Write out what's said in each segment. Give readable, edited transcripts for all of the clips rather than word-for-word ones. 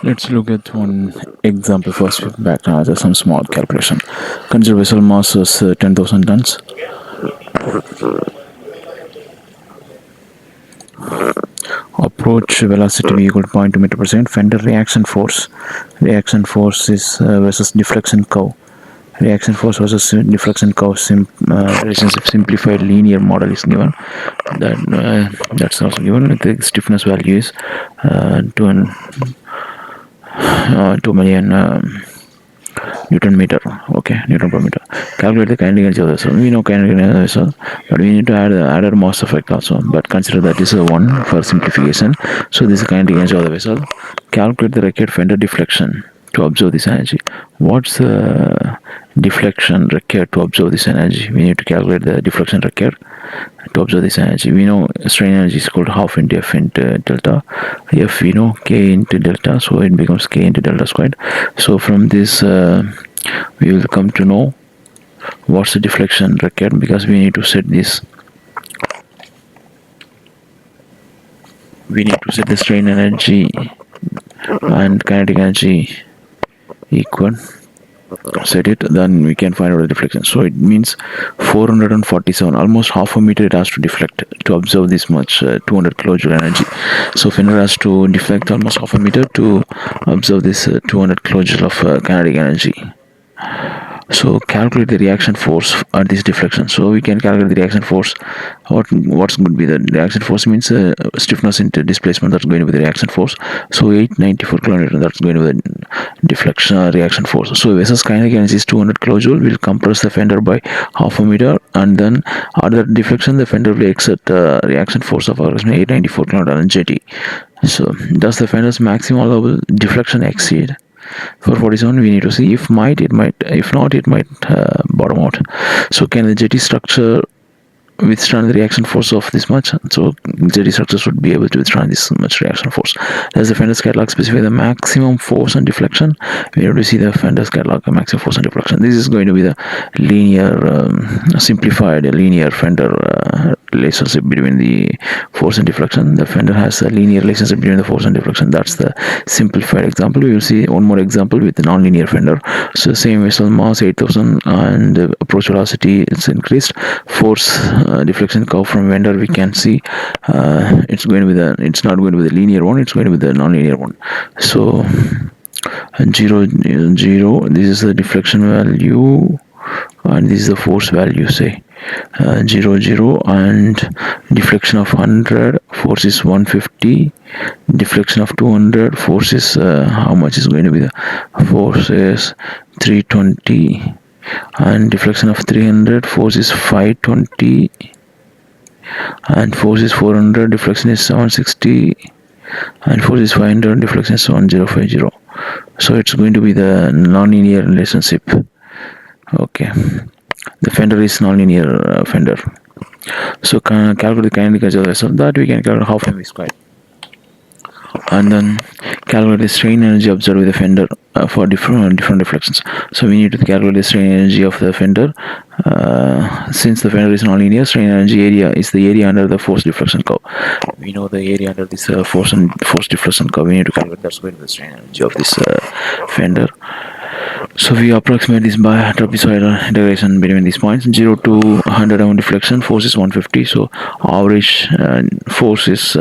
Let's look at one example first with back as some small calculation. Consider vessel mass is 10,000 tons. Approach velocity v equal to 0.2 meter per second. Fender reaction force. Reaction force is versus deflection curve. Reaction force versus deflection curve relationship simplified linear model is given. That's also given. The stiffness value is 2 million. Newton meter. Okay, Newton per meter. Calculate the kinetic energy of the vessel. We know kinetic energy of the vessel, but we need to add the added mass effect also. But consider that is a one for simplification. So this is kinetic energy of the vessel. Calculate the required fender deflection to absorb this energy. What's the deflection required to absorb this energy? We need to calculate the deflection required to observe this energy. We know strain energy is equal to half into F into delta. F we know K into delta, so it becomes K into delta squared. So from this we will come to know what's the deflection required, because we need to set this. We need to set the strain energy and kinetic energy equal. Set it, then we can find out the deflection. So it means 447, almost half a meter it has to deflect to absorb this much 200 kilojoule energy. So fender has to deflect almost half a meter to absorb this 200 kilojoule of kinetic energy. So calculate the reaction force at this deflection. So we can calculate the reaction force. What's going to be the reaction force means stiffness into displacement. That's going to be the reaction force. So 894 kilometer. That's going to be the deflection reaction force. So vessel's kinetic energy is 200 kilojoule. Will compress the fender by half a meter, and then at that deflection, the fender will exert reaction force of approximately 894 kilometer on JT. So does the fender's maximum allowable deflection exceed? For 47 we need to see if it might, if not it might bottom out. So can the jetty structure withstand the reaction force of this much? So jetty structures would be able to withstand this much reaction force. Does the fender's catalog specify the maximum force and deflection? We have to see the fender's catalog maximum force and deflection. This is going to be the linear simplified linear fender relationship between the force and deflection. The fender has a linear relationship between the force and deflection. That's the simplified example. We will see one more example with the non-linear fender. So same vessel mass 8,000 and approach velocity is increased. Force deflection curve from fender we can see it's going to be it's not going to be the linear one, it's going to be the non-linear one. So 0 0, this is the deflection value and this is the force value. Say 0 0 and deflection of 100, force is 150. Deflection of 200, force is how much is going to be? The force is 320, and deflection of 300, force is 520, and force is 400, deflection is 760, and force is 500, deflection is 1050. So it's going to be the non-linear relationship. Okay, the fender is non-linear fender. So calculate the kinetic energy of the vessel. That we can calculate half mv squared, and then calculate the strain energy observed with the fender for different deflections. So we need to calculate the strain energy of the fender. Since the fender is non-linear, strain energy area is the area under the force deflection curve. We know the area under this force deflection curve. We need to calculate that's going to be the strain energy of this fender. So we approximate this by trapezoidal integration between these points. 0 to 100 mm deflection, force is 150. So average force is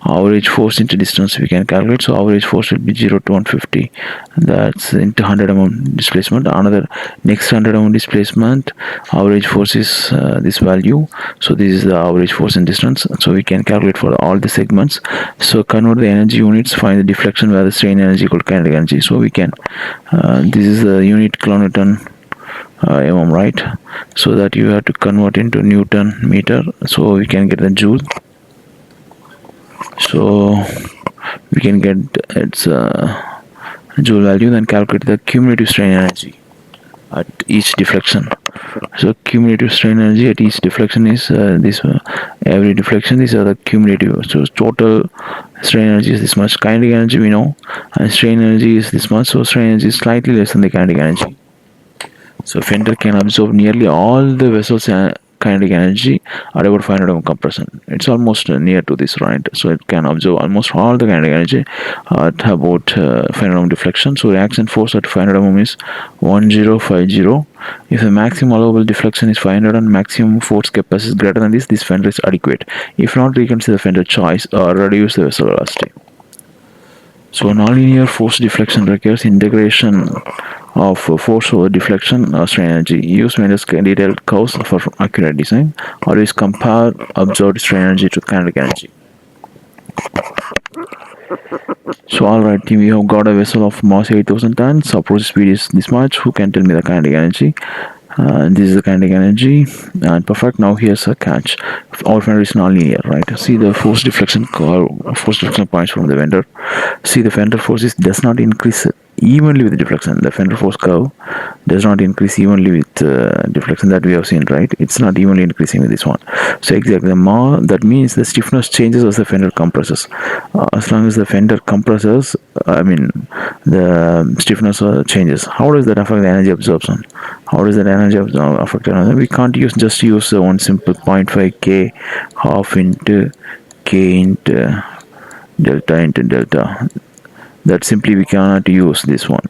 average force into distance we can calculate. So average force will be 0 to 150, that's into 100 mm displacement. Another next 100 mm displacement, average force is this value. So this is the average force in distance, so we can calculate for all the segments. So convert the energy units, find the deflection where the strain energy equal to kinetic energy. So we can this is the unit kilonewton mm, right? So that you have to convert into Newton meter, so we can get the joule. So we can get its joule value, then calculate the cumulative strain energy at each deflection. So cumulative strain energy at each deflection is this every deflection, these are the cumulative. So total strain energy is this much. Kinetic energy we know, and strain energy is this much. So strain energy is slightly less than the kinetic energy. So fender can absorb nearly all the vessel's kinetic energy at about 500 mm compression. It's almost near to this, right? So it can absorb almost all the kinetic energy at about 500 mm deflection. So reaction force at 500 mm is 1050. If the maximum allowable deflection is 500 and maximum force capacity is greater than this, this fender is adequate. If not, reconsider the fender choice or reduce the vessel velocity. So nonlinear force deflection requires integration of force over deflection or strain energy. Use Mendel's detailed curves for accurate design. Always compare observed strain energy to kinetic energy. So alright team, we have got a vessel of mass 8000 tons. Approach speed is this much. Who can tell me the kinetic energy? This is the kinetic energy and perfect. Now here's a catch. Our fender is non-linear, right? See the force deflection curve, force deflection points from the fender. See the fender forces does not increase evenly with the deflection. The fender force curve does not increase evenly with deflection that we have seen, right? It's not evenly increasing with this one. So exactly the more, that means the stiffness changes as the fender compresses. As long as the fender compresses, the stiffness changes. How does that affect the energy absorption? How does that energy affect energy? We can't just use one simple 0.5 k half into k into delta. That simply we cannot use this one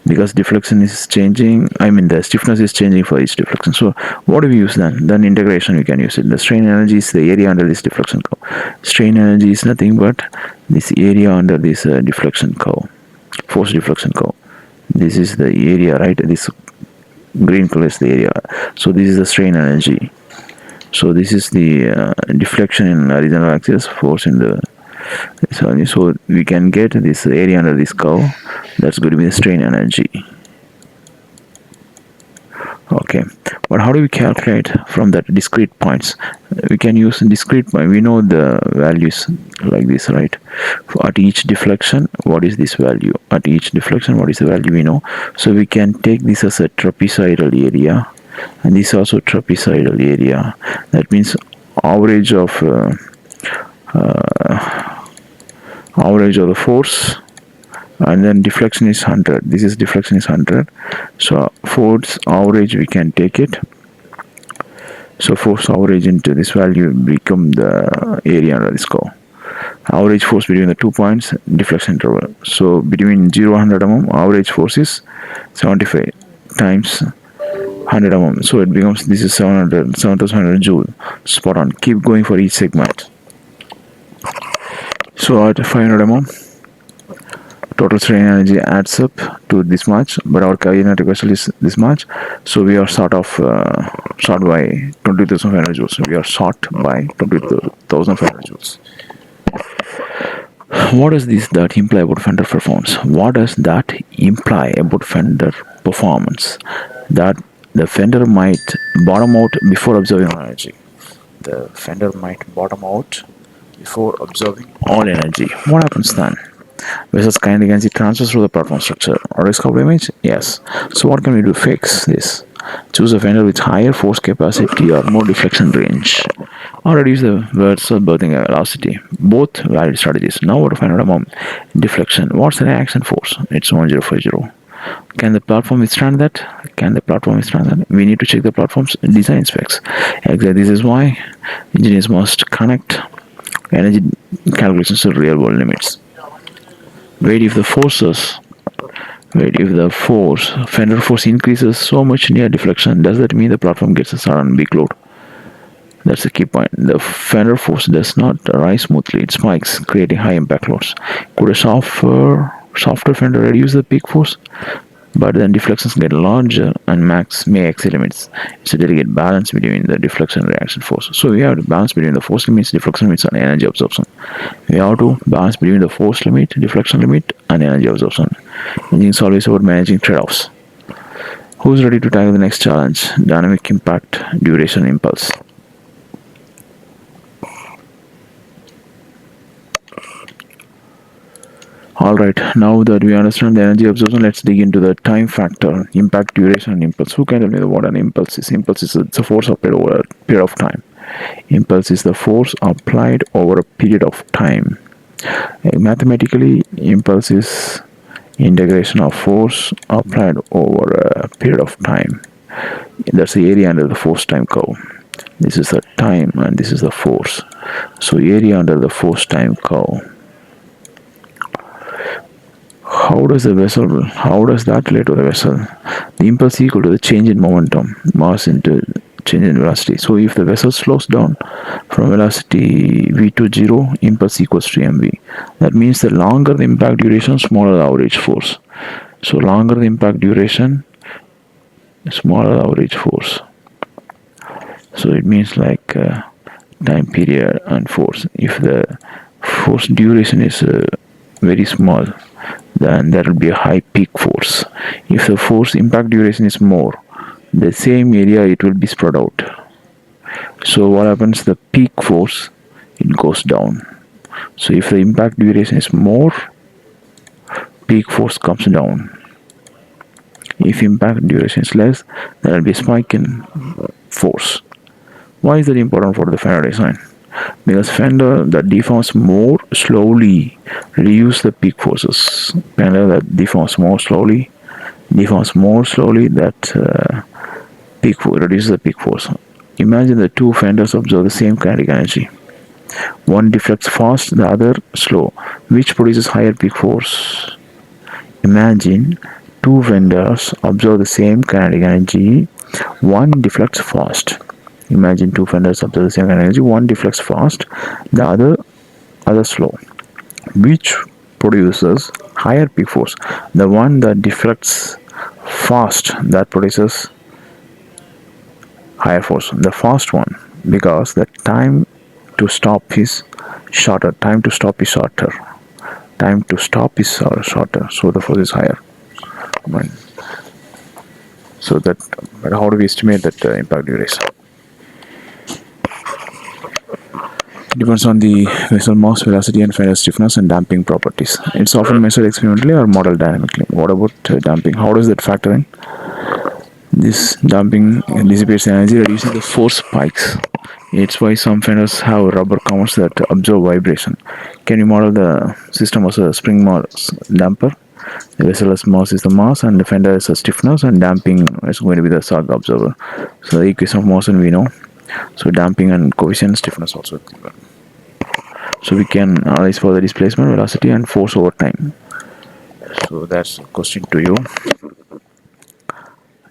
because deflection is changing. The stiffness is changing for each deflection. So what do we use then? Then integration we can use it. The strain energy is the area under this deflection curve. Strain energy is nothing but this area under this deflection curve, force deflection curve. This is the area, right? This green color is the area. So this is the strain energy. So this is the deflection in horizontal axis, force in the so we can get this area under this curve. That's going to be the strain energy. Okay, but how do we calculate from that discrete points? We can use discrete point. We know the values like this, right? At each deflection, what is this value? At each deflection, what is the value we know? So we can take this as a trapezoidal area, and this also trapezoidal area. That means average of the force, and then deflection is 100. This is deflection is 100. So force average we can take it. So force average into this value become the area under this curve. Average force between the 2 points, deflection interval. So between 0 and 100 mm, average force is 75 times 100 mm. So it becomes, this is 7,100 joule. Spot on. Keep going for each segment. So at 500 mm, total strain energy adds up to this much, but our kinetic vessel is this much. So we are short by 20,500 joules. We are short by 20,500 joules. What does that imply about fender performance? What does that imply about fender performance? That the fender might bottom out before observing energy. The fender might bottom out before absorbing all energy. What happens then? Vessel's kinetic energy transfers through the platform structure. Or is covered image? Yes. So what can we do to fix this? Choose a fender with higher force capacity or more deflection range, or reduce the vessel berthing velocity. Both valid strategies. Now what to find out about deflection? What's the reaction force? It's 1050. Can the platform withstand that? We need to check the platform's design specs. Exactly. This is why engineers must connect energy calculations to real world limits. Wait, if the fender force increases so much near deflection, does that mean the platform gets a sudden big load? That's the key point. The fender force does not rise smoothly, it spikes, creating high impact loads. Could a softer fender reduce the peak force? But then deflections get larger and max may exceed limits. It's a delicate balance between the deflection and reaction force. So we have to balance between the force limits, deflection limits, and energy absorption. We have to balance between the force limit, deflection limit, and energy absorption. Engineering is always about managing trade-offs. Who's ready to tackle the next challenge? Dynamic impact, duration, impulse. Alright, now that we understand the energy absorption, let's dig into the time factor, impact, duration, and impulse. Who can tell me what an impulse is? Impulse is a force applied over a period of time. Impulse is the force applied over a period of time. Mathematically, impulse is integration of force applied over a period of time. That's the area under the force time curve. This is the time and this is the force. So area under the force time curve. How does that relate to the vessel? The impulse equal to the change in momentum, mass into change in velocity. So if the vessel slows down from velocity v to 0, impulse equals to mv. That means the longer the impact duration, smaller the average force. So longer the impact duration, smaller the average force. So it means like time period and force. If the force duration is very small, then there will be a high peak force. If the force impact duration is more, the same area it will be spread out. So what happens? The peak force it goes down. So if the impact duration is more, peak force comes down. If impact duration is less, there will be a spike in force. Why is that important for the Faraday sign? Because fender that deforms more slowly reduce the peak forces. Fender that deforms more slowly, that reduces the peak force. Imagine the two fenders observe the same kinetic energy. One deflects fast, the other slow. Which produces higher peak force? Imagine two fenders observe the same kinetic energy. One deflects fast. Imagine two fenders observe the same kinetic energy. One deflects fast, the other slow. Which produces higher peak force? The one that deflects fast, that produces higher force. The fast one, because the time to stop is shorter. Time to stop is shorter. So the force is higher. So that, but how do we estimate that impact duration? It depends on the vessel mass, velocity, and fender stiffness and damping properties. It's often measured experimentally or modeled dynamically. What about damping? How does that factor in? This damping dissipates energy, reducing the force spikes. It's why some fenders have rubber covers that absorb vibration. Can you model the system as a spring mass damper? The vessel's mass is the mass, and the fender is a stiffness, and damping is going to be the shock absorber. So the equation of motion we know. So damping and coefficient stiffness also. So we can analyze for the displacement, velocity, and force over time. So that's a question to you.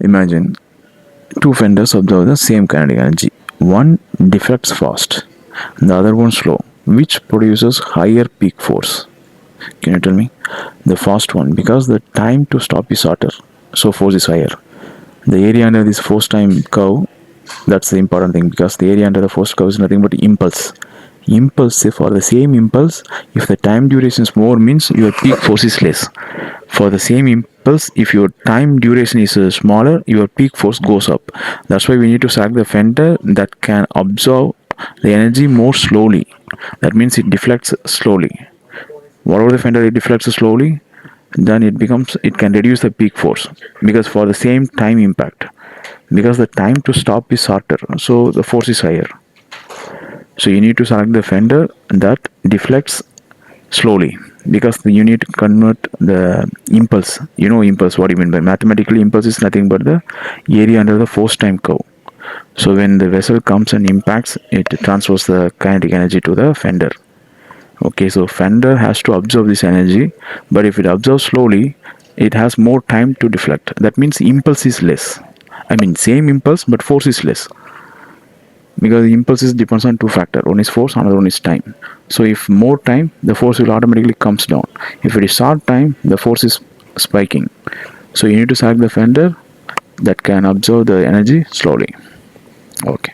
Imagine two fenders observe the same kinetic energy. One deflects fast, the other one slow. Which produces higher peak force? Can you tell me? The fast one, because the time to stop is shorter, so force is higher. The area under this force time curve, that's the important thing, because the area under the force curve is nothing but impulse. For the same impulse, if the time duration is more, means your peak force is less. For the same impulse, if your time duration is smaller, your peak force goes up. That's why we need to select the fender that can absorb the energy more slowly. That means it deflects slowly. Whatever the fender it deflects slowly, then it can reduce the peak force, because for the same time impact, because the time to stop is shorter, so the force is higher. So you need to select the fender that deflects slowly, because you need to convert the impulse. Impulse, what do you mean by mathematically? Impulse is nothing but the area under the force time curve. So when the vessel comes and impacts, it transfers the kinetic energy to the fender. Okay, so fender has to absorb this energy, but if it absorbs slowly, it has more time to deflect. That means impulse is less. Same impulse, but force is less, because the impulses depends on two factors. One is force, another one is time. So if more time, the force will automatically comes down. If it is short time, the force is spiking. So you need to select the fender that can absorb the energy slowly. Okay.